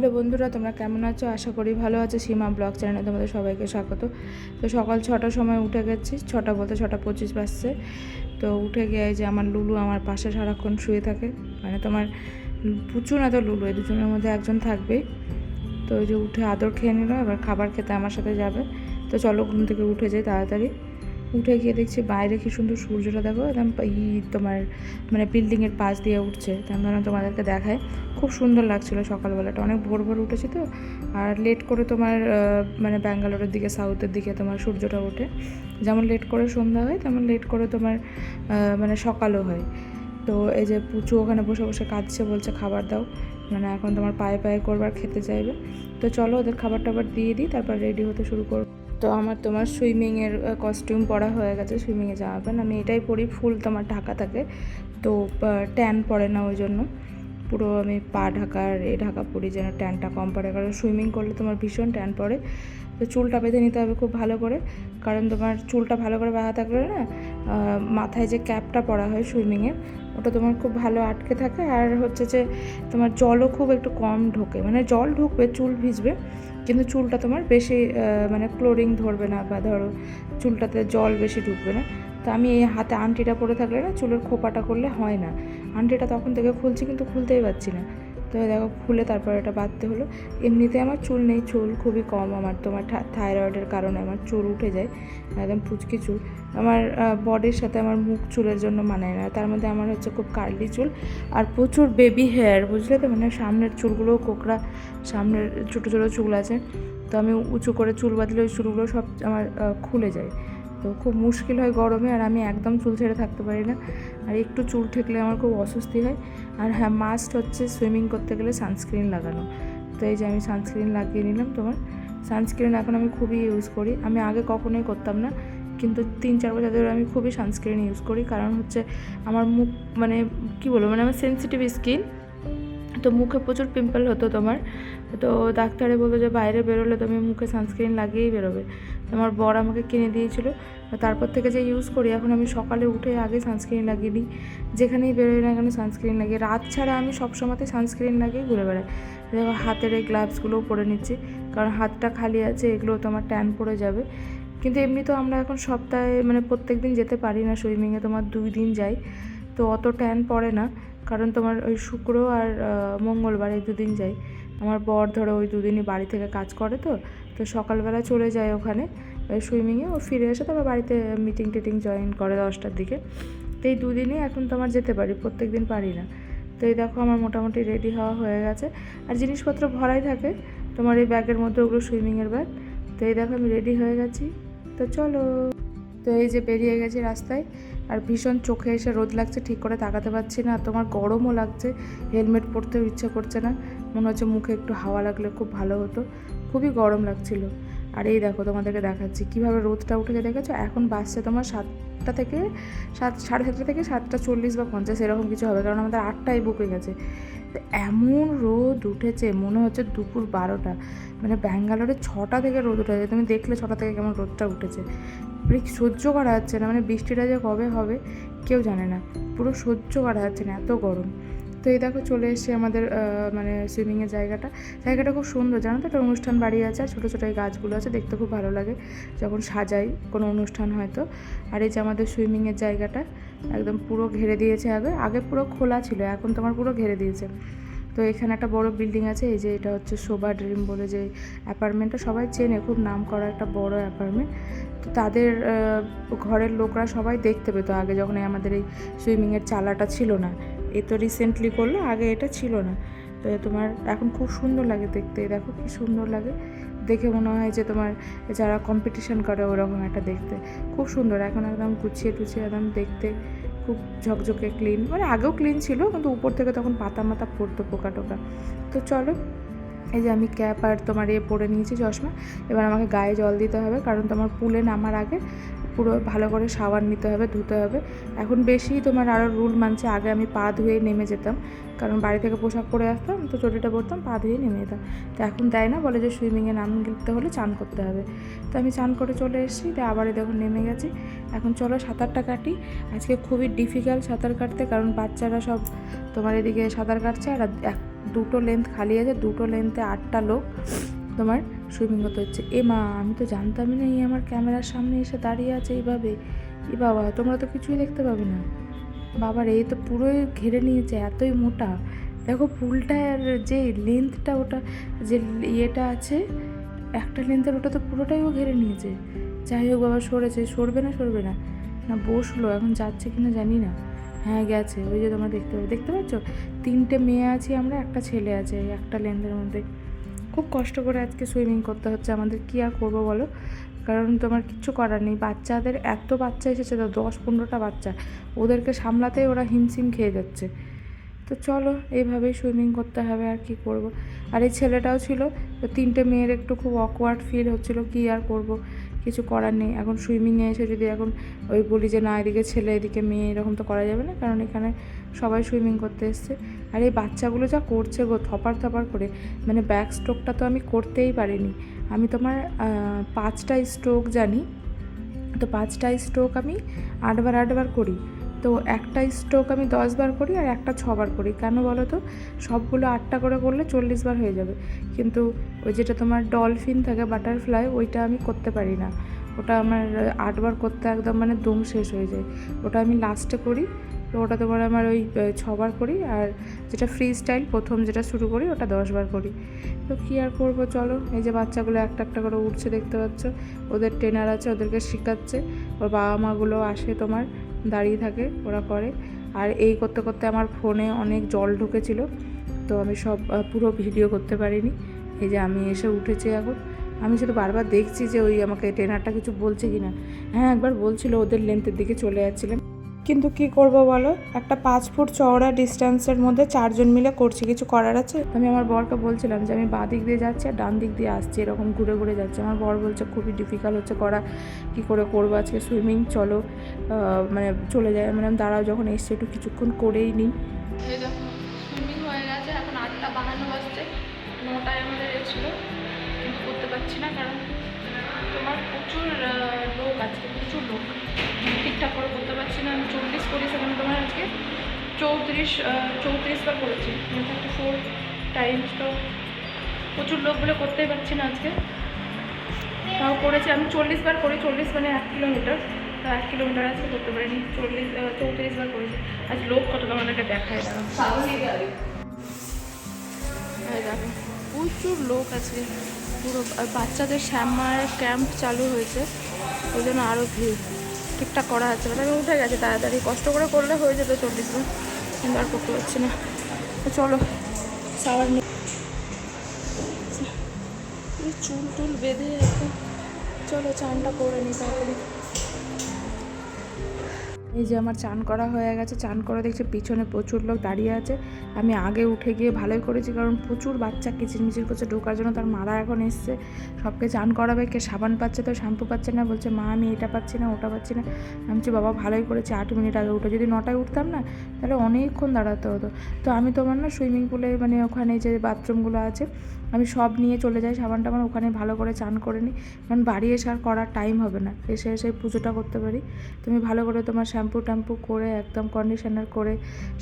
Hello বন্ধুরা, তোমরা কেমন আছো? আশা করি ভালো আছো। সীমা ব্লগ চ্যানেলে তোমাদের সবাইকে স্বাগত। তো সকাল 6টার সময় উঠে গেছি, 6টা বলতে 6:25 বাজছে। তো উঠে গিয়ে যে আমার লুলু আমার পাশে সারাক্ষণ শুয়ে থাকে, মানে তোমার পুচু না তো লুলু, এই দুজনের মধ্যে একজন থাকবেই। তো ওই যে উঠে আদর খেয়ে নিল, এবার খাবার খেতে আমার সাথে যাবে। তো চলো ঘুম থেকে উঠে যাই তাড়াতাড়ি। উঠে গিয়ে দেখছি বাইরে কি সুন্দর সূর্যটা, দেখো একদম তোমার মানে বিল্ডিংয়ের পাশ দিয়ে উঠছে। তার মানে তোমাদেরকে দেখায়, খুব সুন্দর লাগছিলো সকালবেলাটা। অনেক ভোর ভোর উঠেছি তো, আর লেট করে তোমার মানে ব্যাঙ্গালোরের দিকে, সাউথের দিকে তোমার সূর্যটা ওঠে। যেমন লেট করে সন্ধ্যা হয়, তেমন লেট করে তোমার মানে সকালও হয়। তো এই যে পুচু ওখানে বসে বসে কাঁদছে, বলছে খাবার দাও, মানে এখন তোমার পায়ে পায়ে করবার খেতে চাইবে। তো চলো ওদের খাবার টাবার দিয়ে দিই, তারপর রেডি হতে শুরু করবো। তো আমার তোমার সুইমিংয়ের কস্টিউম পরা হয়ে গেছে, সুইমিংয়ে জামা প্যান্ট আমি এটাই পরি, ফুল তোমার ঢাকা থাকে, তো ট্যান পড়ে না, ওই জন্য পুরো আমি পা ঢাকার ঢাকা পরি যেন ট্যানটা কম পড়ে, কারণ সুইমিং করলে তোমার ভীষণ ট্যান পড়ে। তো চুলটা বেঁধে নিতে হবে খুব ভালো করে, কারণ তোমার চুলটা ভালো করে বাঁধা থাকলে না মাথায় যে ক্যাপটা পরা হয় সুইমিংয়ের, ওটা তোমার খুব ভালো আটকে থাকে। আর হচ্ছে যে তোমার জলও খুব একটু কম ঢোকে, মানে জল ঢুকবে, চুল ভিজবে, কিন্তু চুলটা তোমার বেশি মানে ক্লোরিং ধরবে না, বা ধরো চুলটাতে জল বেশি ঢুকবে না। তো আমি এই হাতে আংটিটা পরে থাকলে না চুলের খোপাটা করলে হয় না। আংটিটা তখন থেকে খুলছি কিন্তু খুলতেই পারছি না। তো দেখো খুলে তারপর এটা বাঁধতে হলো। এমনিতে আমার চুল নেই, চুল খুবই কম আমার, তোমার থাইরয়েডের কারণে আমার চুল উঠে যায়, একদম পুচকি চুল। আমার বডির সাথে আমার মুখ চুলের জন্য মানায় না। তার মধ্যে আমার হচ্ছে খুব কার্লি চুল আর প্রচুর বেবি হেয়ার, বুঝলে তো, মানে সামনের চুলগুলোও কোকড়া, সামনের ছোটো ছোটো চুল আছে। তো আমি উঁচু করে চুল বাঁধলে ওই চুলগুলো সব আমার খুলে যায়। তো খুব মুশকিল হয় গরমে, আর আমি একদম চুল ছেড়ে থাকতে পারি না, আর একটু চুল ঠেকলে আমার খুব অস্বস্তি হয়। আর হ্যাঁ, মাস্ট হচ্ছে সুইমিং করতে গেলে সানস্ক্রিন লাগানো। তো এই যে আমি সানস্ক্রিন লাগিয়ে নিলাম। তোমার সানস্ক্রিন এখন আমি খুবই ইউজ করি, আমি আগে কখনোই করতাম না, কিন্তু 3-4 বছর ধরে আমি খুবই সানস্ক্রিন ইউজ করি। কারণ হচ্ছে আমার মুখ, মানে কী বলবো, মানে আমার সেন্সিটিভ স্কিন, তো মুখে প্রচুর পিম্পল হতো তোমার। তো ডাক্তারে বললো যে বাইরে বেরোলে তুমি মুখে সানস্ক্রিন লাগিয়েই বেরোবে। আমার বর আমাকে কিনে দিয়েছিলো, তারপর থেকে যে ইউজ করি। এখন আমি সকালে উঠে আগে সানস্ক্রিন লাগিয়ে নিই, যেখানেই বেরোই না কেন সানস্ক্রিন লাগিয়ে। রাত ছাড়া আমি সবসময়তে সানস্ক্রিন লাগিয়ে ঘুরে বেড়াই। দেখো হাতের এই গ্লাভসগুলোও পরে নিচ্ছি, কারণ হাতটা খালি আছে, এগুলো তোমার ট্যান পড়ে যাবে। কিন্তু এমনি তো আমরা এখন সপ্তাহে মানে প্রত্যেক দিন যেতে পারি না সুইমিংয়ে, তোমার 2 দিন যাই, তো অত ট্যান পড়ে না। কারণ তোমার ওই শুক্র আর মঙ্গলবার এই 2 দিন যাই। আমার বর ধরো ওই 2 দিনই বাড়ি থেকে কাজ করে, তো সকালবেলা চলে যায় ওখানে সুইমিংয়ে, ও ফিরে এসে তারপর বাড়িতে মিটিং টিটিং জয়েন করে 10টার দিকে। তো এই 2 দিনই এখন তোমার যেতে পারি, প্রত্যেক দিন পারি না। তো এই দেখো আমার মোটামুটি রেডি হওয়া হয়ে গেছে, আর জিনিসপত্র ভরাই থাকে তোমার এই ব্যাগের মধ্যে, ওগুলো সুইমিংয়ের ব্যাগ। তো এই দেখো আমি রেডি হয়ে গেছি, তো চলো। তো এই যে বেরিয়ে গেছি রাস্তায়, আর ভীষণ চোখে এসে রোদ লাগছে, ঠিক করে তাকাতে পারছি না, আর তোমার গরমও লাগছে, হেলমেট পরতেও ইচ্ছে করছে না, মনে হচ্ছে মুখে একটু হাওয়া লাগলে খুব ভালো হতো, খুবই গরম লাগছিল। আর এই দেখো তোমাদেরকে দেখাচ্ছি কীভাবে রোদটা উঠেছে, দেখেছো? এখন বাসছে তোমার 7টা থেকে 7:30 থেকে 7:40 বা 50 এরকম কিছু হবে, কারণ আমাদের 8টায় বুকে গেছে। তো এমন রোদ উঠেছে মনে হচ্ছে দুপুর 12টা, মানে ব্যাঙ্গালোরে 6টা থেকে রোদ উঠেছে। তুমি দেখলে 6টা থেকে কেমন রোদটা উঠেছে, সহ্য করা যাচ্ছে না, মানে বৃষ্টিটা যে কবে হবে কেউ জানে না, পুরো সহ্য করা যাচ্ছে না, এত গরম। তো এই দেখো চলে এসছে আমাদের মানে সুইমিংয়ের জায়গাটা খুব সুন্দর, জানো তো, একটা অনুষ্ঠান বাড়ি আছে, আর ছোটো ছোটো এই গাছগুলো আছে, দেখতে খুব ভালো লাগে যখন সাজাই কোনো অনুষ্ঠান হয়তো। আর এই যে আমাদের সুইমিংয়ের জায়গাটা একদম পুরো ঘেরে দিয়েছে, আগে পুরো খোলা ছিল, এখন তোমার পুরো ঘেরে দিয়েছে। তো এখানে একটা বড় বিল্ডিং আছে, এই যে এটা হচ্ছে শোভা ড্রিম বলে যে অ্যাপার্টমেন্টটা, সবাই চেনে, খুব নাম করা একটা বড় অ্যাপার্টমেন্ট। তো তাদের ঘরের লোকরা সবাই দেখতে পেতো আগে, যখন আমাদের এই সুইমিংয়ের চালাটা ছিল না, এ তো রিসেন্টলি করলো, আগে এটা ছিল না। তো তোমার এখন খুব সুন্দর লাগে দেখতে, দেখো কি সুন্দর লাগে দেখে, মনে হয় যে তোমার যারা কম্পিটিশন করে ওরকম একটা দেখতে, খুব সুন্দর। এখন একদম গুছিয়ে টুছিয়ে একদম দেখতে খুব ঝকঝকে ক্লিন, মানে আগেও ক্লিন ছিল, কিন্তু উপর থেকে তখন পাতা মাতা পড়তো, পোকা টোকা। তো চলো, এই যে আমি ক্যাপ আর তোমার পরে নিয়েছি, চশমা। এবার আমাকে গায়ে জল দিতে হবে, কারণ তোমার পুলে নামার আগে পুরো ভালো করে শাওয়ার নিতে হবে, ধুতে হবে। এখন বেশি তোমার আরও রুল মানছে, আগে আমি পা ধুয়ে নেমে যেতাম, কারণ বাড়ি থেকে পোশাক পরে আসতাম, তো চটিটা পরতাম, পা ধুয়ে নেমে যেতাম। তো এখন দেয় না, বলে যে সুইমিংয়ে নামতে হলে চান করতে হবে। তো আমি চান করে চলে এসেছি, তো আবার দেখো নেমে গেছি। এখন চলো সাঁতারটা কাটি। আজকে খুবই ডিফিকাল্ট সাঁতার কাটতে, কারণ বাচ্চারা সব তোমার এদিকে সাঁতার কাটছে, আর দুটো লেন্থ খালি আছে, দুটো লেন্থে 8টা লোক তোমার সুইমিং করতে হচ্ছে। এ মা, আমি তো জানতামই না এই আমার ক্যামেরার সামনে এসে দাঁড়িয়ে আছে এইভাবে। এ বাবা, তোমরা তো কিছুই দেখতে পাবে না। বাবার এই তো পুরোই ঘিরে নিয়েছে, এতই মোটা। দেখো পুলটার যে লেন্থটা, ওটা যে ইয়েটা আছে একটা লেন্থের, ওটা তো পুরোটাই ও ঘিরে নিয়েছে। যাই হোক বাবা, সরবে না না বসলো, এখন যাচ্ছে কিনা জানি না। হ্যাঁ গেছে, ওই যে তোমরা দেখতে পাচ্ছ 3টে মেয়ে আছি আমরা, একটা ছেলে আছে এই একটা লেন্থের মধ্যে। খুব কষ্ট করে আজকে সুইমিং করতে হচ্ছে আমাদের, কি আর করবো বলো, কারণ তোমার কিচ্ছু করার নেই। বাচ্চাদের এত বাচ্চা এসেছে তো, 10-15টা বাচ্চা, ওদেরকে সামলাতেই ওরা হিমশিম খেয়ে যাচ্ছে। তো চলো এইভাবেই সুইমিং করতে হবে, আর কি করব। আর এই ছেলেটাও ছিল, তো 3টে মেয়ের একটু খুব অকওয়ার্ড ফিল হচ্ছিলো, কি আর করব, কিছু করার নেই। এখন সুইমিংয়ে এসে যদি এখন ওই বলি যে না এদিকে ছেলে এদিকে মেয়ে, এরকম তো করা যাবে না, কারণ এখানে সবাই সুইমিং করতে এসছে। আর এই বাচ্চাগুলো যা করছে গো, থপার করে, মানে ব্যাক স্ট্রোকটা তো আমি করতেই পারিনি। আমি তোমার 5টা স্ট্রোক জানি, তো 5টা স্ট্রোক আমি 8বার করি। তো একটা স্ট্রোক আমি 10 বার করি, আর একটা 6 বার করি। কেন বলো তো, সবগুলো 8টা করে করলে 40 বার হয়ে যাবে, কিন্তু ওই যেটা তোমার ডলফিন থাকে, বাটারফ্লাই, ওইটা আমি করতে পারি না। ওটা আমার 8 বার করতে একদম মানে দম শেষ হয়ে যায়। ওটা আমি লাস্টে করি, তো ওটা তোমার আমার ওই 6 বার করি। আর যেটা ফ্রি স্টাইল প্রথম যেটা শুরু করি, ওটা 10 বার করি। তো কী আর করবো, চলো। এই যে বাচ্চাগুলো একটা একটা করে উঠছে, দেখতে পাচ্ছ, ওদের ট্রেনার আছে, ওদেরকে শেখাচ্ছে। ওর বাবা মাগুলো আসে তোমার, দাঁড়িয়ে থাকে, ওরা করে। আর এই করতে করতে আমার ফোনে অনেক জল ঢুকেছিল, তো আমি সব পুরো ভিডিও করতে পারিনি। এই যে আমি এসে উঠেছি এখন, আমি শুধু বারবার দেখছি যে ওই আমাকে ট্রেনারটা কিছু বলছে কি না। হ্যাঁ একবার বলছিল, ওদের লেন্থের দিকে চলে যাচ্ছিলাম, কিন্তু কি করব বলো, একটা 5 ফুট চওড়া ডিস্টেন্সের মধ্যে 4 জন মিলে করছি, কিছু করার আছে। আমি আমার বরকে বলছিলাম যে আমি বাঁ দিক দিয়ে যাচ্ছি আর ডান দিক দিয়ে আসছি, এরকম ঘুরে ঘুরে যাচ্ছে। আমার বর বলছে খুবই ডিফিকাল্ট হচ্ছে করা, কি করে করবো আজকে সুইমিং, চলো মানে চলে যায়। মানে দাঁড়াও, যখন এসছে একটু কিছুক্ষণ করেই নিই। এই দেখো সুইমিং হয়ে গেছে, এখন 8টা বাজছে, 9টায় আমাদের ছিল, কিন্তু করতে পারছি না, কারণ তোমার প্রচুর লোক আছে, প্রচুর লোক, ঠিকঠাক করে করতে পারছি না। আমি 40 করি, সেখানে তোমার আজকে 34 বার করেছি, 4 টাইমস। তো প্রচুর লোক বলে করতেই পারছি না আজকে, তাও করেছি। আমি 40 বার করি, 40 মানে 1 কিলোমিটার, তো 1 কিলোমিটার আজকে করতে পারিনি, 34 বার করেছি। আজ লোক কত তোমাদেরকে দেখায়, দেখো প্রচুর লোক আছে পুরো। বাচ্চাদের সামার ক্যাম্প চালু হয়েছে, ওই জন্য আরও ভিড়। ঠিকঠাক করা হচ্ছে না, আমি উঠে গেছে তাড়াতাড়ি, কষ্ট করে করলে হয়ে যেত 40 বার, কিন্তু আর করতে পারছি না। তো চলো সাওয়ার নিয়ে চুল টুল বেঁধে একদম, চলো চানটা করে নিই তাড়াতাড়ি। এই যে আমার চান করা হয়ে গেছে, চান করে দেখছি পিছনে প্রচুর লোক দাঁড়িয়ে আছে। আমি আগে উঠে গিয়ে ভালোই করেছি, কারণ প্রচুর বাচ্চা কিচিরমিচির করছে ঢোকার জন্য। তার মারা এখন এসছে, সবকে চান করাবে, কে সাবান পাচ্ছে তো শ্যাম্পু পাচ্ছে না, বলছে মা আমি এটা পাচ্ছি না ওটা পাচ্ছি না। আমি বলছি বাবা ভালোই করেছি, 8 মিনিট আগে উঠে, যদি 9টায় উঠতাম না তাহলে অনেকক্ষণ দাঁড়াতে হতো। তো আমি তোমার না সুইমিং পুলে মানে ওখানে যে বাথরুমগুলো আছে আমি সব নিয়ে চলে যাই, সাবান টাবান ওখানে ভালো করে চান করে নিই, কারণ বাড়ি এসে আর করার টাইম হবে না, এসে পুজোটা করতে পারি। তুমি ভালো করে তোমার শ্যাম্পু ট্যাম্পু করে একদম কন্ডিশনার করে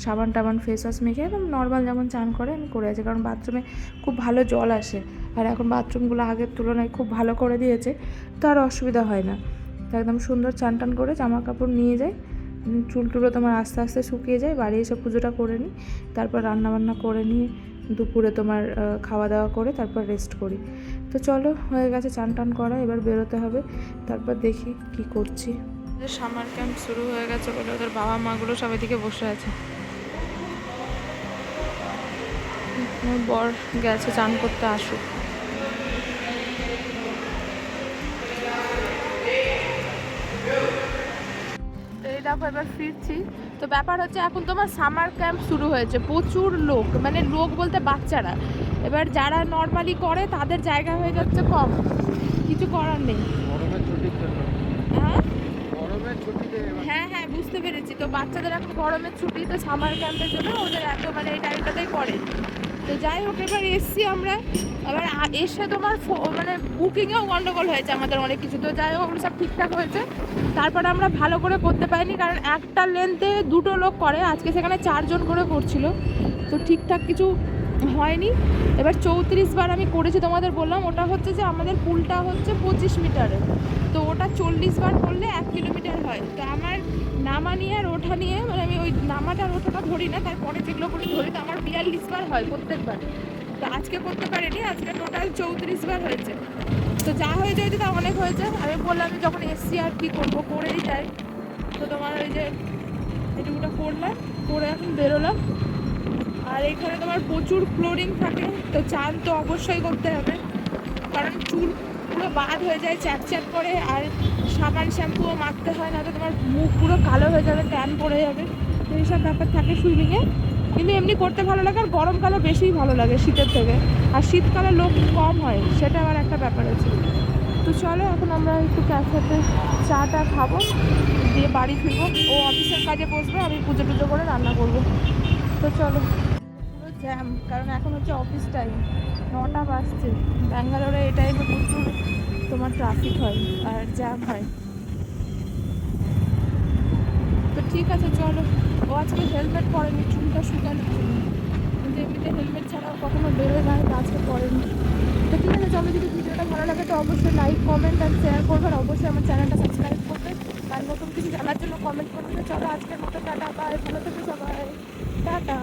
সাবান টাবান ফেস ওয়াশ মেখে একদম নর্মাল যেমন চান করে আমি করে আছি, কারণ বাথরুমে খুব ভালো জল আসে। আর এখন বাথরুমগুলো আগের তুলনায় খুব ভালো করে দিয়েছে, তো আর অসুবিধা হয় না। তো একদম সুন্দর চান টান করে জামা কাপড় নিয়ে যাই, চুল টুলো তোমার আস্তে আস্তে শুকিয়ে যায়, বাড়ি এসে পুজোটা করে নিই, তারপর রান্নাবান্না করে নিয়ে দুপুরে তোমার খাওয়া দাওয়া করে তারপর রেস্ট করি। তো চলো হয়ে গেছে চান টান করা, এবার বেরোতে হবে, তারপর দেখি কি করছি। সামার ক্যাম্প শুরু হয়ে গেছে বলে ওদের বাবা মাগুলো সব এদিকে বসে আছে। বর গেছে চান করতে, আসুক। এই দেখো এবার ফিরছি। তো ব্যাপার হচ্ছে এখন তোমার সামার ক্যাম্প শুরু হয়েছে, প্রচুর লোক, মানে লোক বলতে বাচ্চারা। এবার যারা নর্মালি করে তাদের জায়গা হয়ে যাচ্ছে কম, কিছু করার নেই। হ্যাঁ হ্যাঁ বুঝতে পেরেছি। তো বাচ্চাদের এখন গরমের ছুটি, তো সামার ক্যাম্পের জন্য ওদের এত মানে এই টাইমটাতেই পড়ে। তো যাই হোক এবার এসছি আমরা, এবার এসে তোমার মানে বুকিংয়েও গন্ডগোল হয়েছে আমাদের অনেক কিছু। তো যাই হোক সব ঠিকঠাক হয়েছে, তারপরে আমরা ভালো করে করতে পারিনি, কারণ একটা লেন্থে 2টো লোক করে, আজকে সেখানে 4 জন করে করছিল। তো ঠিকঠাক কিছু হয়নি। এবার 34 বার আমি করেছি, তোমাদের বললাম ওটা হচ্ছে যে আমাদের পুলটা হচ্ছে 25 মিটারে, তো ওটা 40 বার করলে 1 কিলোমিটার হয়। তো আমার নামা নিয়ে আর ওঠা নিয়ে, মানে আমি ওই নামাটা আর ওঠাটা ধরি না, তারপরে যেগুলো করে ধরি, তো আমার 42 বার হয় প্রত্যেকবার। তো আজকে করতে পারিনি, আজকে টোটাল 34 বার হয়েছে। তো যা হয়ে যায় তা অনেক হয়েছে। আমি বললাম আমি যখন এসছি আর কি করবো, করেই যাই। তো তোমার ওই যে এটুকুটা করলাম, করে এখন বেরোলাম। আর এখানে তোমার প্রচুর ক্লোরিন থাকে, তো চান তো অবশ্যই করতে হবে, কারণ চুল পুরো বাদ হয়ে যায়, চ্যাট করে। আর সাবান শ্যাম্পুও মাখতে হয়, না তো তোমার মুখ পুরো কালো হয়ে যাবে, ট্যান পড়ে যাবে। তো এইসব ব্যাপার থাকে সুইমিংয়ে। কিন্তু এমনি করতে ভালো লাগে, আর গরমকালে বেশিই ভালো লাগে শীতের থেকে। আর শীতকালে লোক কম হয়, সেটা আবার একটা ব্যাপার আছে। তো চলো এখন আমরা একটু ক্যাফেতে চাটা খাবো, দিয়ে বাড়ি ফিরবো। ও অফিসের কাজে বসবে, আমি পুজো টুজো করে রান্না করবো। তো চলো। পুরো জ্যাম, কারণ এখন হচ্ছে অফিস টাইম, 9টা বাজছে। ব্যাঙ্গালোরে এই টাইমে প্রচুর তোমার ট্রাফিক হয় আর জ্যাম হয়। তো ঠিক আছে চলো। ও আজকে হেলমেট পরেনি, চুলটা শুকানো ছিল, কিন্তু এমনিতে হেলমেট ছাড়াও কখনো বেরোয় না, আজকে পরেনি। তো ঠিক আছে চলো, যদি ভিডিওটা ভালো লাগে তো অবশ্যই লাইক কমেন্ট আর শেয়ার করবে, আর অবশ্যই আমার চ্যানেলটা সাবস্ক্রাইব করবে, আর নতুন কিছু জানার জন্য কমেন্ট করবে। চলো আজকের মতো টাটা, বাই, ভালো থেকো সবাই, টাটা।